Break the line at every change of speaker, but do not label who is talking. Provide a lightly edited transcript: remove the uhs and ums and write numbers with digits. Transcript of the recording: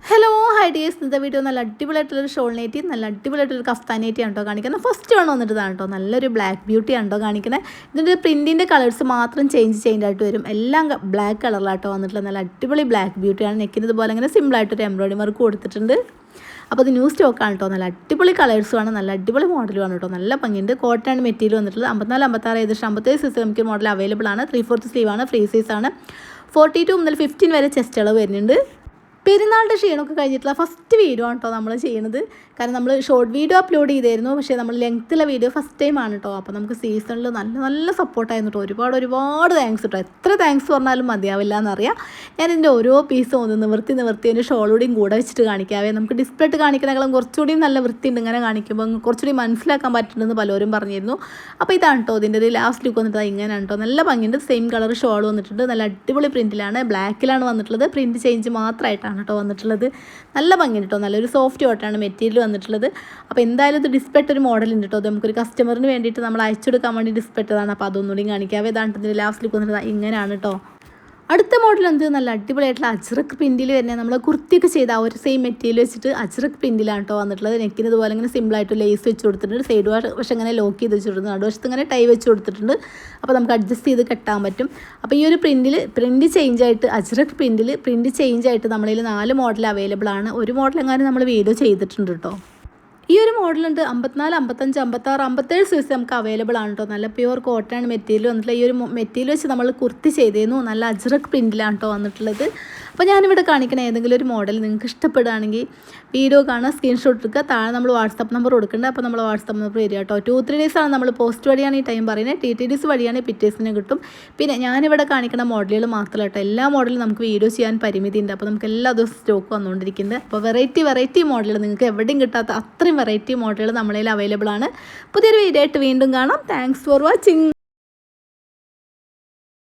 Hello hi dears, ഇന്നത്തെ video നല്ല അടിപൊളിയായിട്ടുള്ളൊരു shawl nightie, നല്ല അടിപൊളിയായിട്ടൊരു കഫ്താൻ നൈറ്റി ആണ് കേട്ടോ കാണിക്കുന്നത്. ഫസ്റ്റ് വേണം വന്നിട്ട് ഇതാണ് കേട്ടോ, നല്ലൊരു ബ്ലാക്ക് ബ്യൂട്ടി ആണ് കേട്ടോ കാണിക്കുന്നത്. ഇതിൻ്റെ പ്രിൻറ്റിൻ്റെ കളേഴ്സ് മാത്രം ചേഞ്ച് ആയിട്ട് വരും. എല്ലാം ബ്ലാക്ക് കളറിലാട്ടോ വന്നിട്ടുള്ള നല്ല അടിപൊളി ബ്ലാക്ക് ബ്യൂട്ടിയാണ്. നെക്കിന് ഇതുപോലെ ഇങ്ങനെ സിമ്പിളായിട്ടൊരു എംബ്രോയിഡറി വർക്ക് കൊടുത്തിട്ടുണ്ട്. അപ്പോൾ അത് ന്യൂ സ്റ്റോക്കാണ് കേട്ടോ. നല്ല അടിപൊളി കളേഴ്സുമാണ്, നല്ല അടിപൊളി മോഡലുമാണ് കേട്ടോ. നല്ല ഭംഗിയുണ്ട്. കോട്ടൺ മെറ്റീരിയൽ വന്നിട്ടുള്ളത് 54, 56 ഏകദേശം 57 സൈസ് നമുക്ക് മോഡൽ അവൈലബിൾ ആണ്. 3/4 സ്ലീവാണ്, ഫ്രീ സൈസാണ്. 42 മുതൽ 15 വരെ ചെസ്റ്റ് അളവ് വരുന്നുണ്ട്. പെരുന്നാളുടെ ക്ഷീണമൊക്കെ കഴിഞ്ഞിട്ടുള്ള ഫസ്റ്റ് വീഡിയോ ആണ് കേട്ടോ നമ്മൾ ചെയ്യുന്നത്. കാരണം നമ്മൾ ഷോർട്ട് വീഡിയോ അപ്ലോഡ് ചെയ്തായിരുന്നു, പക്ഷേ നമ്മൾ ലെങ്ത്തുള്ള വീഡിയോ ഫസ്റ്റ് ടൈം ആണ് കേട്ടോ. അപ്പോൾ നമുക്ക് സീസണിൽ നല്ല നല്ല സപ്പോർട്ടായിരുന്നു കേട്ടോ. ഒരുപാട് താങ്ക്സ് കേട്ടോ. എത്ര താങ്ക്സ് പറഞ്ഞാലും മതിയാവില്ല എന്നറിയാം. ഞാൻ ഇതിൻ്റെ ഓരോ പീസും ഒന്ന് നിവർത്തി അതിൻ്റെ ഷോളൂടെയും കൂടെ വെച്ചിട്ട് കാണിക്കാവേ. നമുക്ക് ഡിസ്പ്ലേ ഇട്ട് കാണിക്കുന്നതിനേക്കാളും കുറച്ചുകൂടി നല്ല വൃത്തിയുണ്ട് ഇങ്ങനെ കാണിക്കുമ്പോൾ, കുറച്ചുകൂടി മനസ്സിലാക്കാൻ പറ്റുന്നുണ്ടെന്ന് പലരും പറഞ്ഞിരുന്നു. അപ്പോൾ ഇതാണ് കേട്ടോ ഇതിൻ്റെ ഒരു ലാസ്റ്റ് ലുക്ക് വന്നിട്ട് ഇങ്ങനെയാണ് കേട്ടോ. നല്ല ഭംഗിയുണ്ട്. സെയിം കളർ ഷോൾ വന്നിട്ടുണ്ട്. നല്ല അടിപൊളി പ്രിൻറ്റിലാണ്, ബ്ലാക്കിലാണ് വന്നിട്ടുള്ളത്. പ്രിൻറ്റ് ചേഞ്ച് മാത്രമായിട്ടാണ് കേട്ടോ വന്നിട്ടുള്ളത്. നല്ല ഭംഗിയുണ്ട് കേട്ടോ. നല്ലൊരു സോഫ്റ്റ് കോട്ടാണ് മെറ്റീരിയൽ വന്നിട്ടുള്ളത്. അപ്പോൾ എന്തായാലും ഇത് ഡിസ്പ്ലേ ഒരു മോഡൽ ഉണ്ട് കേട്ടോ. അത് നമുക്കൊരു കസ്റ്റമറിന് വേണ്ടിയിട്ട് നമ്മൾ അയച്ചു കൊടുക്കാൻ വേണ്ടി ഡിസ്പ്ലേ ഇട്ടതാണ്. അപ്പോൾ അതൊന്നുകൂടി കാണിക്കാവേ. ഇതാണ് ഇതിൻ്റെ ലാസ്റ്റ് ലുക്ക് വന്നിട്ട് ഇങ്ങനെയാണ് കേട്ടോ. അടുത്ത മോഡൽ എന്ത് നല്ല അടിപൊളിയായിട്ടുള്ള അജ്രക് പ്രിൻറ്റിൽ തന്നെ നമ്മൾ കുർത്തിയൊക്കെ ചെയ്ത ആ ഒരു സെയിം മെറ്റീരിയൽ വെച്ചിട്ട് അജ്രക് പ്രിൻറ്റിലാണ് കേട്ടോ വന്നിട്ടുള്ളത്. നെക്കിന് ഇതുപോലെ ഇങ്ങനെ സിമ്പിളായിട്ട് ലേസ് വെച്ച് കൊടുത്തിട്ടുണ്ട്. സൈഡ് വശം ഇങ്ങനെ ലോക്ക് ചെയ്ത് വെച്ചിട്ടുണ്ട്. നടുവശത്ത് ഇങ്ങനെ ടൈ വെച്ച് കൊടുത്തിട്ടുണ്ട്. അപ്പോൾ നമുക്ക് അഡ്ജസ്റ്റ് ചെയ്ത് കെട്ടാൻ പറ്റും. അപ്പോൾ ഈ ഒരു പ്രിൻറ്റ് ചേഞ്ച് ആയിട്ട് അജ്രക് പ്രിൻറ്റ് ചേഞ്ച് ആയിട്ട് നമ്മളിൽ 4 മോഡൽ അവൈലബിൾ ആണ്. ഒരു മോഡൽ എങ്ങാനും നമ്മൾ വീഡിയോ ചെയ്തിട്ടുണ്ട് കേട്ടോ. ഈ ഒരു മോഡലുണ്ട് 54, 55, 56, 57 സൈസ് നമുക്ക് അവൈലബിൾ ആണ് കേട്ടോ. നല്ല പ്യുവർ കോട്ടൺ മെറ്റീരിയൽ വന്നിട്ടുള്ള ഈ ഒരു മെറ്റീരിയൽ വെച്ച് നമ്മൾ കുർത്തി ചെയ്തിരുന്നു. നല്ല അജ്രക് പ്രിൻറ്റിലാണ് കേട്ടോ വന്നിട്ടുള്ളത്. അപ്പോൾ ഞാനിവിടെ കാണിക്കുന്ന ഏതെങ്കിലും ഒരു മോഡൽ നിങ്ങൾക്ക് ഇഷ്ടപ്പെടുകയാണെങ്കിൽ വീഡിയോ കാണാൻ സ്ക്രീൻഷോട്ട് എടുക്കുക. താഴെ നമ്മൾ വാട്സാപ്പ് നമ്പർ കൊടുക്കുന്നുണ്ട്. അപ്പോൾ നമ്മൾ വാട്സാപ്പ് നമ്പർ വരിക കേട്ടോ. 2-3 ഡേയ്സ് ആണ് നമ്മൾ പോസ്റ്റ് വഴിയാണ് ഈ ടൈം പറയുന്നത്. TTDs വഴിയാണ് പിറ്റേഴ്സിന് കിട്ടും. പിന്നെ ഞാനിവിടെ കാണിക്കുന്ന മോഡലുകൾ മാത്രമല്ല കേട്ടോ, എല്ലാ മോഡലും നമുക്ക് വീഡിയോ ചെയ്യാൻ പരിമിതി ഉണ്ട്. അപ്പോൾ നമുക്ക് എല്ലാ ദിവസവും സ്റ്റോക്ക് വന്നുകൊണ്ടിരിക്കുന്നത്. അപ്പോൾ വെറൈറ്റി മോഡലുകൾ നിങ്ങൾക്ക് എവിടെയും കിട്ടാത്ത അത്രയും വെറൈറ്റി മോഡലുകൾ നമ്മളതിൽ അവൈലബിൾ ആണ്. പുതിയൊരു വീഡിയോ ആയിട്ട് വീണ്ടും കാണാം. Thanks for watching.